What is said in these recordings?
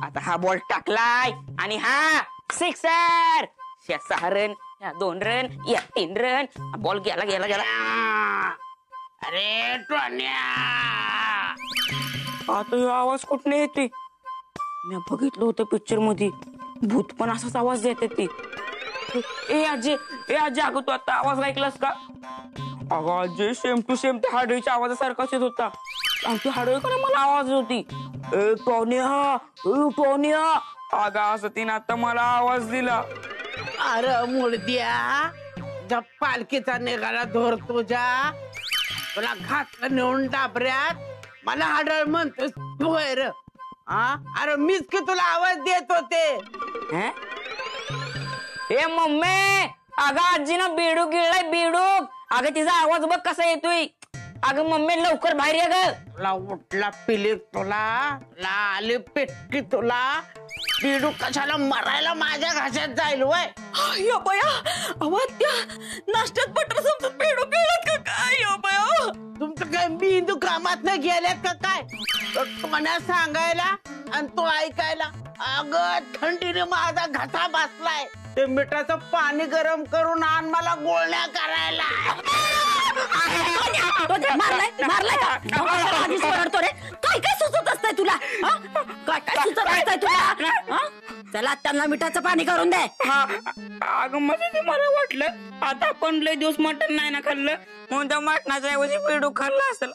आता हा बॉल टाकलाय आणि हा sixer. 6 run, 2 run, 3 run. Ball गेला गेला गेला. अरे टोन्या, आता आवाज कुठने येते? मी बघितलं होतं पिक्चर मध्ये, भूत पण असाच आवाज देते ती. ए आजी अगं तू आता आवाज ऐकलास का? अगं आजी सेम टू सेम त्या हाडळीच्या आवाजासारखाच येत होता. आणि ती हाडळी का मला आवाज होती, ए टोन्या. अगं असं तिने आता मला आवाज दिला. अरे मुळद्या, जब पालखीचा निघाला धोर तुझ्या, तुला घातलं नेऊन डाबऱ्यात, मला हाडळ म्हणतोस बर. अरे मीच की तुला आवाज देत होते. ए मम्मी, अगं आजीनं बेडूक गिळलाय बेडूक. अगं तिचा आवाज बघ कसा येतोय. अगं मम्मी लवकर बाहेर ये ग. तुला उठला पिली, तुला आली पेटकी, तुला बेडूक कशाला मरायला माझ्या घशात जाईल वय. या बया, आवाज त्या नाश्त्यात बटर समजून बेडूक गिळत का काय? या बया, तुमचं काय मेंदू कामात न गेल्यात का काय? मला सांगायला आणि तो ऐकायला. अगं थंडीने माझा घसा बसलाय. ते मिठाचं पाणी गरम करून आण मला गोळण्या करायला. मारलाय का? रे काय सुचत असतंय तुला? काय सुचत असतंय तुला? चला त्यांना मिठाचं पाणी करून दे. अगं म्हणजे मला वाटलं आता आपण लय दिवस मटण नाही ना खाल्लं, म्हणून त्या मटणाच्या ऐवजी बेडूक खाल्लं असेल.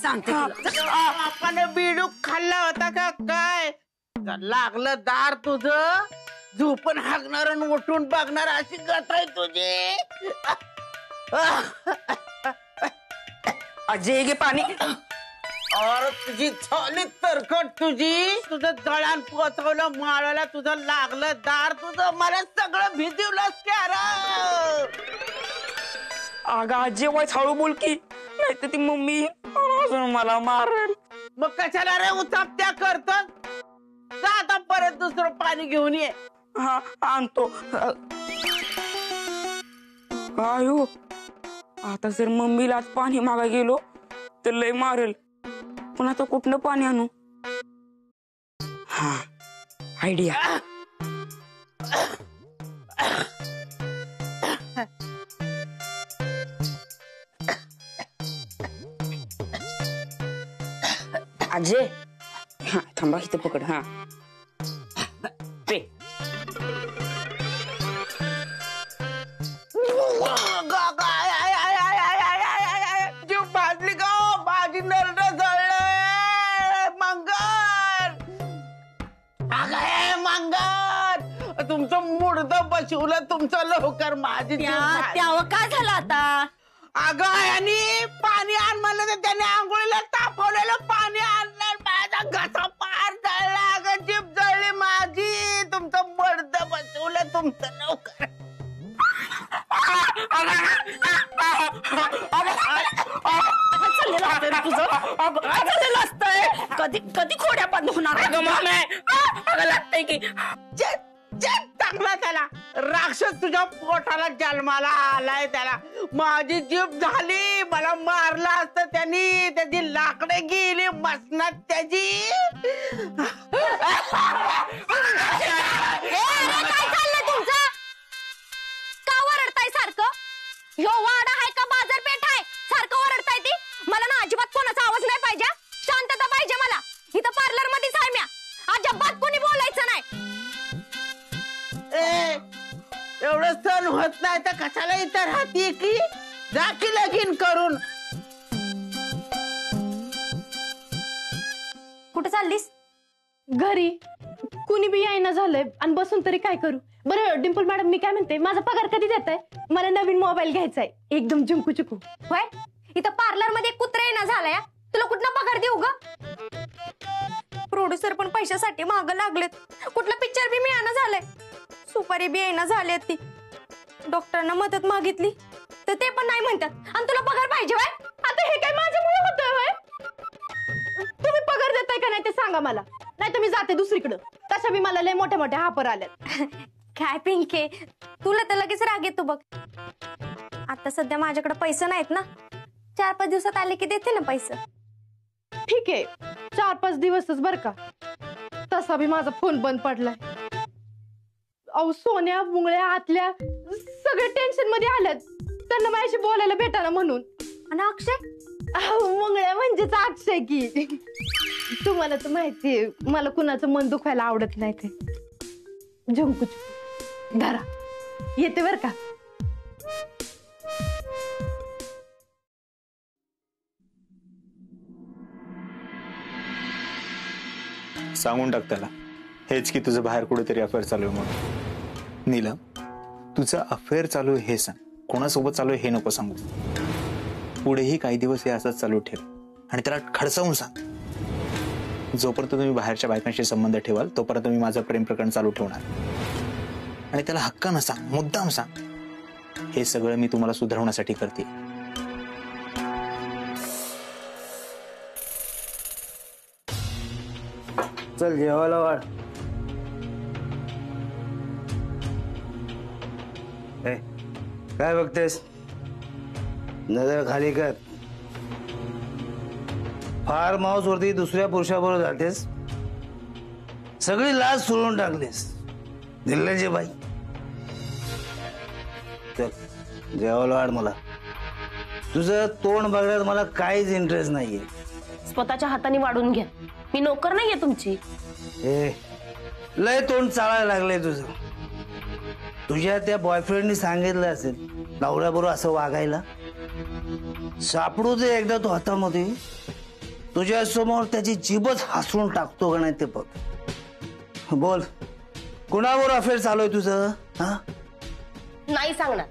सांगते आपण बेडूक खाल्ला होता का काय? लागलं दार तुझं, झोपून हागणार आणि उठून बघणार अशी गत आहे तुझी. अजय घे पाणी. और तुझी झाली तरकट तुझी. तुझं जळान पोचवलं माळाला, तुझं लागलं दार, तुझं मला सगळं भिजवलंस क्यारा. अगं आजी वाईच हळू बोल की, नाही तर ती मम्मी अजून मला मारेल. मग कशाला रे उचापत्या करतो? जा आता परत दुसरं पाणी घेऊन ये. हा आणतो. आयो, आता जर मम्मीला आज पाणी मागा गेलो तर लय मारेल. पण आता कुठनं पाणी आणू? हा आयडिया. अजय हा थांबा, इथे पकड. हा पे. जीव भाजली का भाजी नरड जळलं. मंगल, अगं मंगल, तुमचं मुडद बसवलं तुमचं लवकर. माझी त्यावर काय झालं आता? अगं आणि पाणी आण म्हणलं तर त्याने आंघोळीला तापवलेलं पाणी आणलं, माझा घसा पार जळला. अगं जीभ जळली माझी. तुमचं मुडद बसवलं तुमचं लवकर. कधी कधी खोड्या बंद होणार? लागतंय की टाकला त्याला. राक्षस तुझ्या पोटाला जन्माला आलाय त्याला. माझी जीभ झाली, मला मारला असतं त्यांनी. त्याची लाकडे गेली मसनात त्याची. काय चाललंय तुमचं? का ओरडताय सारखं? ह्यो वाडा आहे का बाजारपेठ आहे? सारखं ओरडताय ती. मला ना अजिबात कोणाचा आवाज नाही पाहिजे. शांतता पाहिजे मला. इथं पार्लर मध्येच आहे म्या. अजिबात कोणी बोलायचं नाही. एवढं सण होत नाही तर कशाला इथं राहते की? जा की लगीन करून. कुठे चाललीस? घरी. कुणी बी यायना झालंय आणि बसून तरी काय करू? बरं डिंपल मॅडम, मी काय म्हणते, माझा पगार कधी देताय? मला नवीन मोबाईल घ्यायचा आहे, एकदम जुमकू चुकू. होय, इथं पार्लर मध्ये कुत्रा येणं झालाय. तुला कुठला पगार देऊ ग? प्रोड्युसर पण पैशासाठी माग लागलेत. कुठला पिक्चर बी मिळाना झालंय. सुपारी बी येणं झाली. ती डॉक्टरांना मदत मागितली तर ते पण नाही म्हणतात. आणि तुला पगार पाहिजे होय? आता हे काय माझ्यामुळे होतंय होय? तुम्ही पगार देताय का नाही ते सांगा मला, नाही तर मी जाते दुसरीकडं. तशा बी मला लय मोठ्या मोठ्या हापर आल्यात. काय पिंके, तुला तर लगेच राग येतो बघ. आता सध्या माझ्याकडे पैसे नाहीत ना. 4-5 दिवसात आले की देते ना पैसे. ठीक आहे, 4-5 दिवसच बर का. तसं तसा बी माझा फोन बंद पडलाय. अहो सोन्या मुंगळ्या आतल्या सगळे टेन्शन मध्ये आल्यात त्यांना माझ्याशी बोलायला भेटाना म्हणून. आणि अक्षय मुंगळ्या म्हणजेच अक्षय की. तुम्हाला तर माहितीये मला कुणाचं मन दुखायला आवडत नाही ते. झुमकुच धरा येते बर का. सांगून टाक त्याला हेच की तुझं बाहेर कुठेतरी अफेअर चालू आहे म्हणून. नीलम तुझं अफेअर चालू आहे हे सांग, कोणासोबत चालू आहे हे नको सांगू. पुढेही काही दिवस हे असंच चालू ठेव आणि त्याला खडसावून सांग. जोपर्यंत तुम्ही बाहेरच्या बायकांशी संबंध ठेवाल तोपर्यंत मी माझं प्रेम प्रकरण चालू ठेवणार. आणि त्याला हक्कानं सांग, मुद्दाम सांग, हे सगळं मी तुम्हाला सुधारवण्यासाठी करते. चल जेवायला वाढ. काय बघतेस? नजर खाली कर. फार्म हाऊस वरती दुसऱ्या पुरुषाबरोबर जातेस. सगळी लाज सोडून टाकलीस. दिल्लीची बाई. चल जेवायला वाढ. मला तुझं तोंड बघण्यात मला काहीच इंटरेस्ट नाहीये. स्वतःच्या हाताने वाढून घ्या. मी नोकर नाहीये तुमची. लय तोंड चालायला लागलंय तुझं. तुझ्या त्या बॉयफ्रेंडनी सांगितलं असेल नवऱ्याबरोबर असं वागायला. सापडू दे एकदा तो हातामध्ये. तुझ्या समोर त्याची जीभच हसवून टाकतो का नाही ते बघ. बोल कुणाबरोबर अफेअर चालू आहे तुझं? हा नाही सांगणार.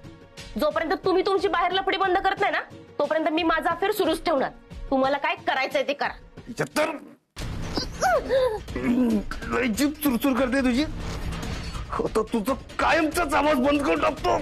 जोपर्यंत तुम्ही तुमची बाहेर लफडी बंद करत नाही ना तोपर्यंत मी माझा अफेअर सुरूच ठेवणार. तुम्हाला काय करायचंय ते करा. जीभ चुरचुर करते तुझी. तो तुझं कायमचाच आवाज बंद करून टाकतो.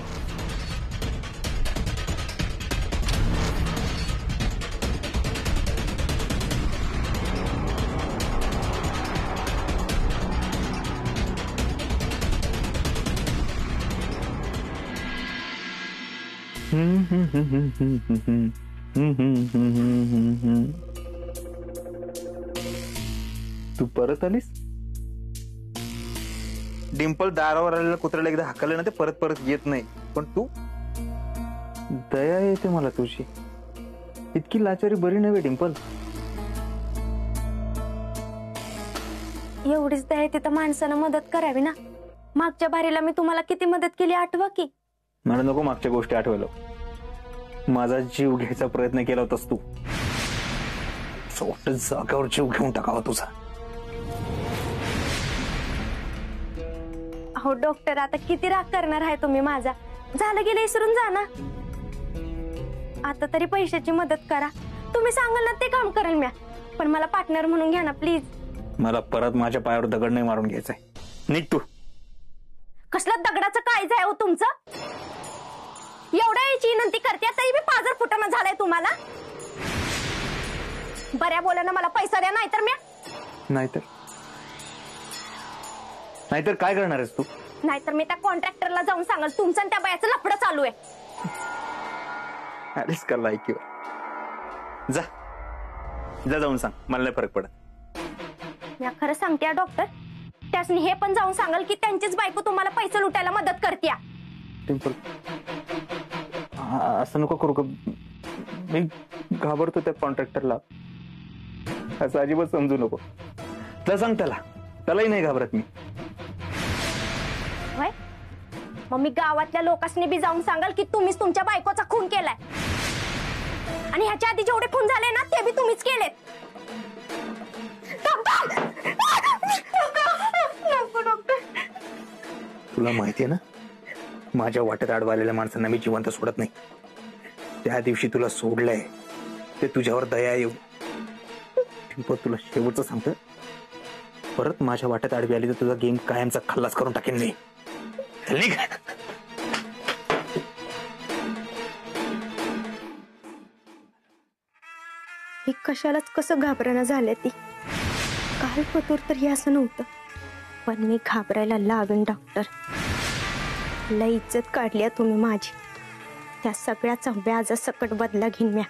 तू परत आलीस? डिंपल दारावर आलेल्या कुत्र्याला एकदा हाकललं ना ते परत परत येत नाही. पण तू दया येते मला तुझी. इतकी लाचारी बरी नव्हे डिंपल. एवढीच दया तिथं माणसानं मदत करावी ना. मागच्या बारीला मी तुम्हाला किती मदत केली आठवा की. मला नको मागच्या गोष्टी आठवायला. माझा जीव घ्यायचा प्रयत्न केला होतास तू. जागावर जीव घेऊन टाकावा तुझा. अहो डॉक्टर आता किती राग करणार आहे तुम्ही माझा. झालं गेलं विसरून जा ना. आता तरी पैशाची मदत करा. तुम्ही सांगाल ना ते काम करेल म्या. पण मला पार्टनर म्हणून घ्या ना प्लीज. मला परत माझ्या पायावर दगड नाही मारून घ्यायचाय. नीट तू. कसलं दगडाचं काय आहे हो तुमचं. एवढ्या याची विनंती करते तरी मी पाजर फुटाणं झालाय तुम्हाला. बऱ्या बोलानं मला पैसा द्या नाहीतर म्या. नाहीतर काय करणार आहेस तू? नाहीतर मी त्या कॉन्ट्रॅक्टरला जाऊन सांगाल तुमचं आणि त्या बायाचं लफडं चालू आहे. अरेच का लायकीवर. जा जा जाऊन सांग. मला नाही फरक पडत. मी खरं सांगते डॉक्टर. त्यासनी हे पण जाऊन सांगाल की त्यांचीच बायको तुम्हाला पैसे लुटायला मदत करते. डिंपल असं नको करू का. मी घाबरतो त्या कॉन्ट्रॅक्टरला. असं अजिबात समजू नको. तर सांग त्यालाही नाही घाबरत मी. मग मी गावातल्या लोकांनी बी जाऊन सांगाल की तुम्हीच तुमच्या बायकोचा खून केलाय. आणि ह्याच्या आधी जेवढे खून झाले ना ते बी तुम्हीच केलेत. तुला माहितीये ना माझ्या वाटेत अडवालेल्या माणसांना मी जिवंत सोडत नाही. त्या दिवशी तुला सोडलंय ते तुझ्यावर दया येऊ. तुला शेवटचं सांगतो. परत माझ्या वाटेत आडवी आली तर तुझा गेम कायमचा खल्लास करून टाकेन मी. ही कशालाच कसं घाबरणं झालं ती. काल पतोर तर हे असं नव्हतं. पण मी घाबरायला लागेन डॉक्टर. लई इज्जत काढली तुम्ही माझी. त्या सगळ्याचा व्याजा सकट बदला घेईन म्या.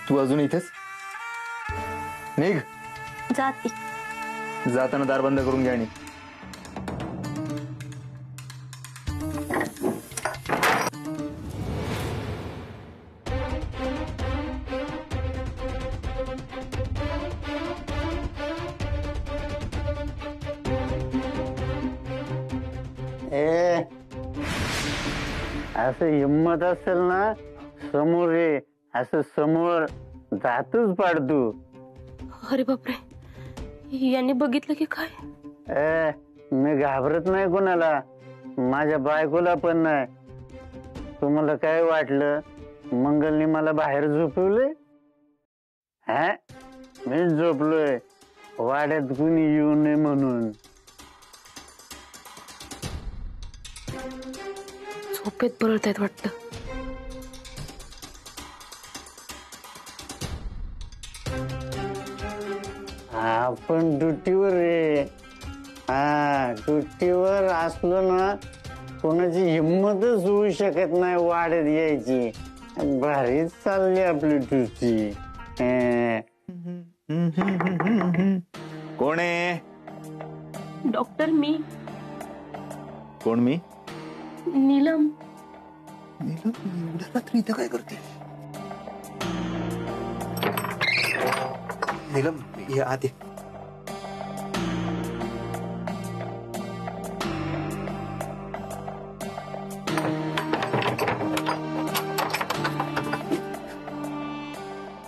तू अजून इथेच? निघ. जाती. जाताना दार बंद करून घ्या. आणि असं हिंमत असेल ना समोर ये, असं समोर जातच पाड तू. अरे बापरे, यांनी बघितलं की काय? मी घाबरत नाही कोणाला, माझ्या बायकोला पण नाही. तुम्हाला काय वाटलं मंगलने मला बाहेर झोपवलंय? हा, मी झोपलोय वाड्यात कुणी येऊ नये म्हणून. झोपेत बरळतायत वाटतं. आपण ड्युटीवर रे. हा, ड्युटीवर असलो ना कोणाची हिंमतच होऊ शकत नाही वाड्यात यायची. भारीच चालली आपली ड्युटी. कोण आहे? डॉक्टर मी. कोण मी? नीलम. एवढ्या रात्री इथं काय करते? नीलम ये आत ये.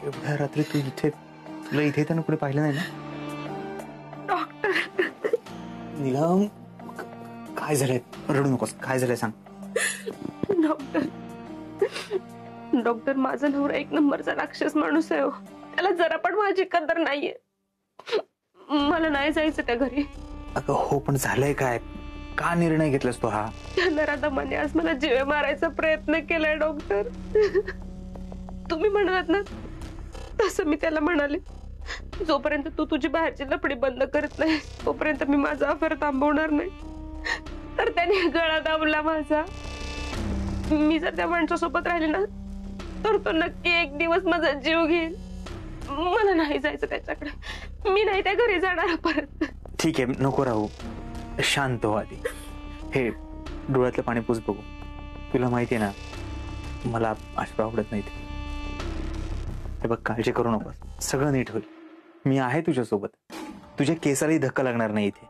एवढ्या रात्री तू इथे, तुला इथे त्यानं कुठे पाहिलं नाही ना? नीलम काय झालंय? रडू नकोस. काय झालंय सांग. डॉक्टर माझा नवरा एक नंबरचा राक्षस माणूस आहे. त्याला जरा पण माझी कदर नाहीये. मला नाही जायचं त्या घरी. अगं हो, पण झालंय काय? का निर्णय घेतलास तू हा? त्या नराधमाने आज मला जीवे मारायचा प्रयत्न केलाय डॉक्टर. तुम्ही म्हणत ना तसं मी त्याला म्हणाले, जोपर्यंत तू तुझी बाहेरची लफडी बंद करत नाही तोपर्यंत मी माझा अफेअर थांबवणार नाही. तर त्याने गळा दाबला माझा. मी जर त्या माणसासोबत राहिले ना तर तो नक्की एक दिवस माझा जीव घेईल. मला नाही जायचं त्याच्याकडे. मी नाही त्या घरी जाणार परत. ठीक आहे, नको राहू. शांत हो आधी. हे डोळ्यातलं पाणी पुस बघू. तुला माहितीये ना मला अश्रू आवडत नाहीत. हे बघ, काळजी करू नको. सगळं नीट होईल. मी आहे तुझ्या सोबत. तुझ्या केसालाही धक्का लागणार नाही इथे.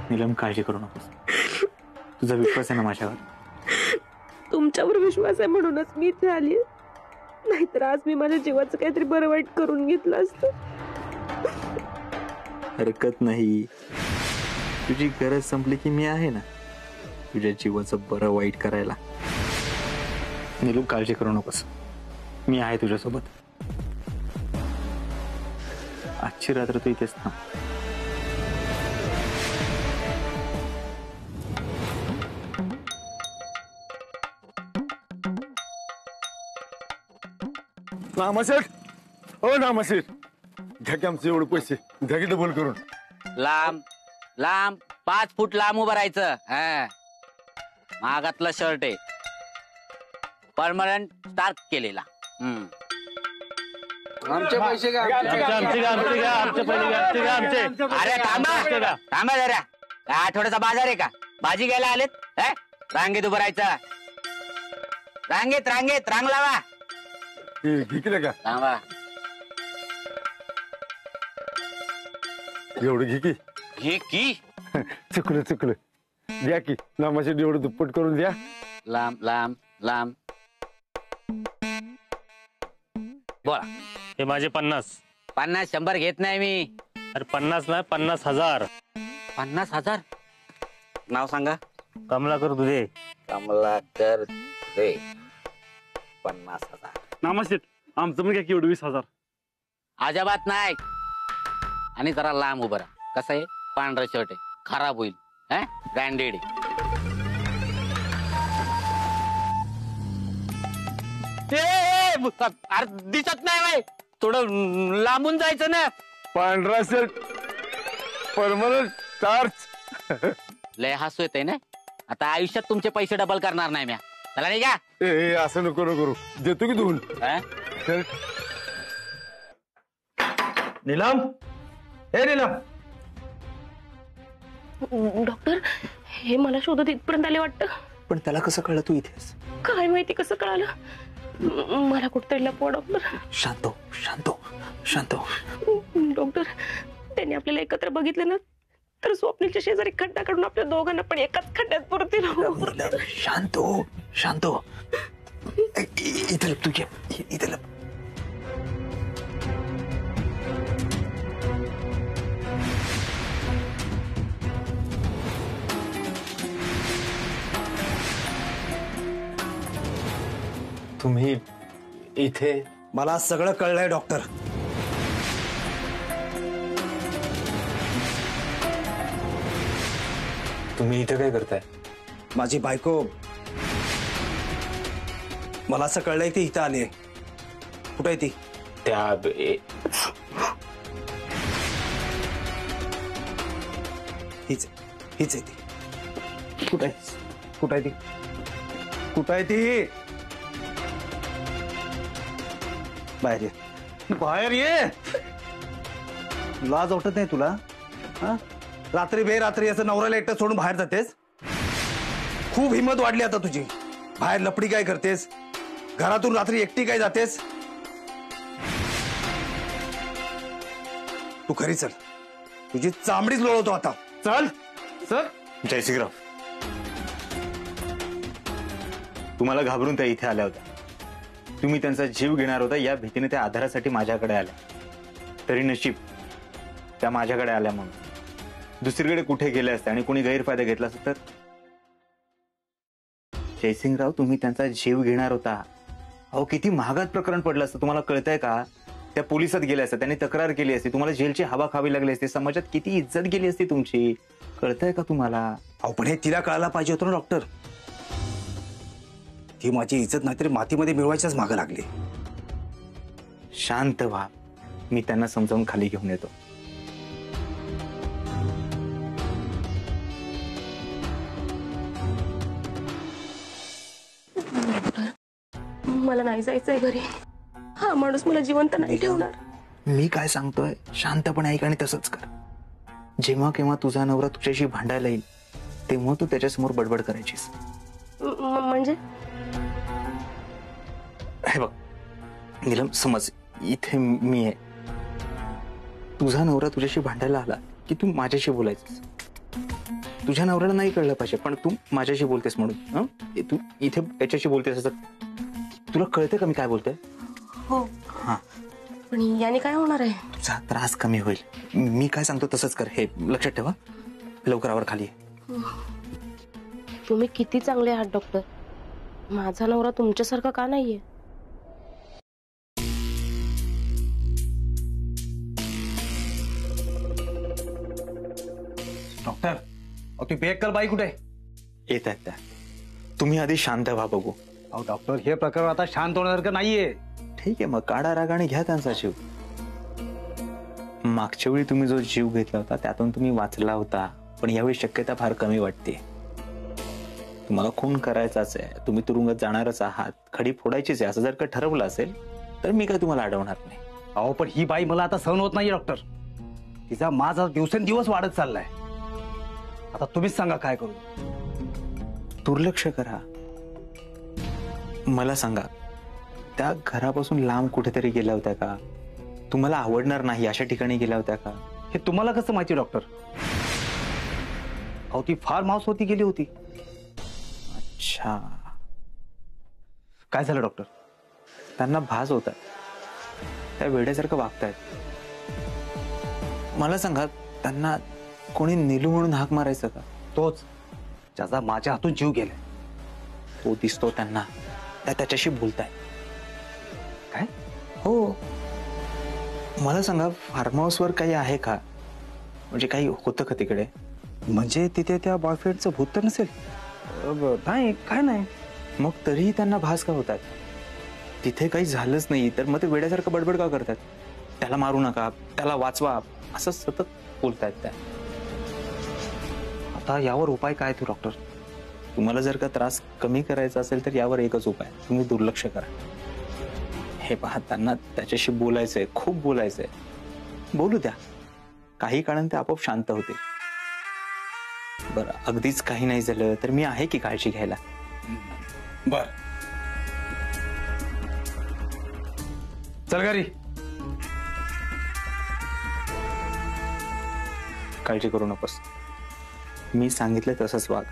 नीलम काळजी करू नकोस. तुझा विश्वास आहे ना माझ्यावर? तुमच्यावर विश्वास आहे म्हणूनच मी इथे आली. नाहीतर आज मी माझ्या जीवाचं काहीतरी बरं वाईट करून घेतलं असतं. हरकत नाही. तुझी गरज संपली की मी आहे ना तुझ्या जीवाचं बरं वाईट करायला. नीलू काळजी करू नकोस. मी आहे तुझ्यासोबत. आजची रात्र तू इथेच थांब. नामासेठ, ओ नामासेठ, घ्या की आमचे एवढे पैसे. घ्या की डबल करून. लांब लांब 5 फूट लांब उभं राहायचं. हा, मागातला शर्ट आहे, परमनंट स्टार्क केलेला. आमचे पैसे घ्या. अरे थांबा थांबा जरा. काय आठवड्याचा बाजार आहे का? भाजी घ्यायला आलेत? रांगेत उभं राहायचं. रांगेत रांगेत रांग लावा. घेतलं का? थांबा. एवढं घे की. घे की. चुकलं चुकलं. द्या की नामासेठ, एवढं दुप्पट करून द्या. लांब लांब लांब. बोला. हे माझे 50. 50 100 घेत नाही मी. अरे 50 नाही, 50,000. 50,000. नाव सांगा. कमलाकर तुझे. कमलाकर रे. 50,000. नामासेठ आमचं पण काय की 20,000. अजिबात नाही. आणि जरा लांब उभं राहा. कसं आहे, पांढरा शर्ट आहे, खराब होईल. ब्रँडेड आहे. अरे दिसत नाही बाई. थोडं लांबून जायचं ना. पांढरा शर्ट, परमनंट स्टार्च. लय हसू येते ना. आता आयुष्यात तुमचे पैसे डबल करणार नाही म्या. चला नाही का? ए असं नको करू, देतो की धुवून. हा? शर्ट नीलम, हे नीलम, डॉक्टर हे मला शोधत इथपर्यंत आले वाटतं. पण त्याला कसं कळलं तू इथेस? काय माहिती कसं कळालं. मला कुठतरी लपवा डॉक्टर. शांत हो, शांत हो, शांत हो. डॉक्टर त्यांनी आपल्याला एकत्र बघितलं ना तर स्वप्नीलच्या शेजारी खड्डा काढून आपल्या दोघांना पण एकाच खड्ड्यात पुरतील. नीलम, शांत हो, शांत हो. इथं लप, तू घे, इथं लप. तुम्ही इथे? मला सगळं कळलंय डॉक्टर. तुम्ही इथे काय करताय? माझी बायको, मला असं कळलंय ती इथं आली आहे. कुठे आहे ती? त्या हीच हीच आहे ती. कुठे आहे? कुठे आहे ती? कुठे आहे ती? बाहेर ये, बाहेर ये. लाज वाटत नाही तुला? हा? रात्री बेरात्री असं नवऱ्याला एकटं सोडून बाहेर जातेस? खूप हिंमत वाढली आता तुझी. बाहेर लपडी काय करतेस? घरातून रात्री एकटी काय जातेस? तू घरी चल, तुझी चामडीच लोळवतो आता. चल चल. जयसिंगराव, तुम्हाला घाबरून त्या इथे आल्या होत्या. तुम्ही त्यांचा जीव घेणार होता या भीतीने त्या आधारासाठी माझ्याकडे आल्या. तरी नशीब त्या माझ्याकडे आल्या म्हणून. दुसरीकडे कुठे गेले असते आणि कोणी गैरफायदा घेतला असता तर? जयसिंगराव, तुम्ही त्यांचा जीव घेणार होता. अहो किती महागात प्रकरण पडलं असतं, तुम्हाला कळतंय का? त्या पोलिसात गेल्या असत्या, त्यांनी तक्रार केली असती, तुम्हाला जेलची हवा खावी लागली असती, समाजात किती इज्जत गेली असती तुमची. कळतंय का तुम्हाला? अहो पण हे तिला कळायला पाहिजे होतं ना डॉक्टर. ती माझी इज्जत नाहीतरी मातीमध्ये मिळवायच्याच मागं लागली. शांत व्हा, मी त्यांना समजावून खाली घेऊन येतो. मला नाही जायचंय घरी. हा माणूस मला जिवंत नाही ठेवणार. मी काय सांगतोय शांतपणे ऐक आणि तसंच कर. जेव्हा केव्हा तुझा नवरा तुझ्याशी भांडायला येईल तेव्हा तू त्याच्यासमोर बडबड करायचीस. म्हणजे हे बघ नीलम, समज इथे मी आहे, तुझा नवरा तुझ्याशी भांडायला आला की तू माझ्याशी बोलायचंस. तुझ्या नवऱ्याला नाही कळलं पाहिजे पण तू माझ्याशी बोलतेस म्हणून. तू इथे याच्याशी बोलतेस असं तुला कळतंय का मी काय बोलतोय? हो. हा, पण याने काय होणार आहे? तुझा त्रास कमी होईल. मी काय सांगतो तसंच कर, हे लक्षात ठेवा. लवकरावर खाली ये. तुम्ही किती चांगले आहात डॉक्टर. माझा नवरा तुमच्यासारखा का नाहीये? डॉक्टर, ती बेकल बाई कुठे? येत आहेत त्या. तुम्ही आधी शांत व्हा बघू. अहो डॉक्टर, हे प्रकरण आता शांत होण्यासारखं नाहीये. ठीक आहे, मग काढा राग आणि घ्या त्यांचा जीव. मागच्या वेळी तुम्ही जो जीव घेतला होता त्यातून तुम्ही वाचला होता, पण यावेळी शक्यता फार कमी वाटते. तुम्हाला खून करायचाच आहे, तुम्ही तुरुंगात जाणारच आहात, खडी फोडायचीच आहे असं जर का ठरवलं असेल तर मी काय तुम्हाला अडवणार नाही. अहो पण ही बाई मला आता सहन होत नाही डॉक्टर. तिचा माझा दिवसेंदिवस वाढत चाललाय. आता तुम्हीच सांगा काय करू. दुर्लक्ष करा. मला सांगा, त्या घरापासून लांब कुठेतरी गेल्या होत्या का? तुम्हाला आवडणार नाही अशा ठिकाणी गेल्या होत्या का? हे तुम्हाला कसं माहिती डॉक्टर? अहो ती फार्म हाऊस होती गेली होती. अच्छा, काय झालं डॉक्टर? त्यांना भास होता, त्या वेड्यासारखं वागतायत. मला सांगा, त्यांना कोणी नीलू म्हणून हाक मारायचं का? तोच ज्याचा माझ्या हातून जीव गेलाय. तो दिसतो त्यांना, त्या त्याच्याशी बोलताय. काय? हो. मला सांगा, फार्म हाऊसवर काही आहे का? म्हणजे काही होतं का तिकडे? म्हणजे तिथे त्या बॉयफ्रेंडचं भूत तर नसेल? नाही, काय नाही. मग तरीही त्यांना भास का होतात? तिथे काही झालंच नाही तर मग ते वेड्यासारखं बडबड का करतात? त्याला मारू नका, त्याला वाचवा, असं सतत बोलतायत त्या. आता यावर उपाय काय तू डॉक्टर? तुम्हाला जर का त्रास कमी करायचा असेल तर यावर एकच उपाय, तुम्ही दुर्लक्ष करा. हे पहा, त्यांना त्याच्याशी बोलायचंय, खूप बोलायचंय. बोलू द्या, काही काळाने ते आपोआप शांत होते. बरं, अगदीच काही नाही झालं तर मी आहे की काळजी घ्यायला. बर, चल घरी. काळजी करू नकोस, मी सांगितलं तसंच वाग.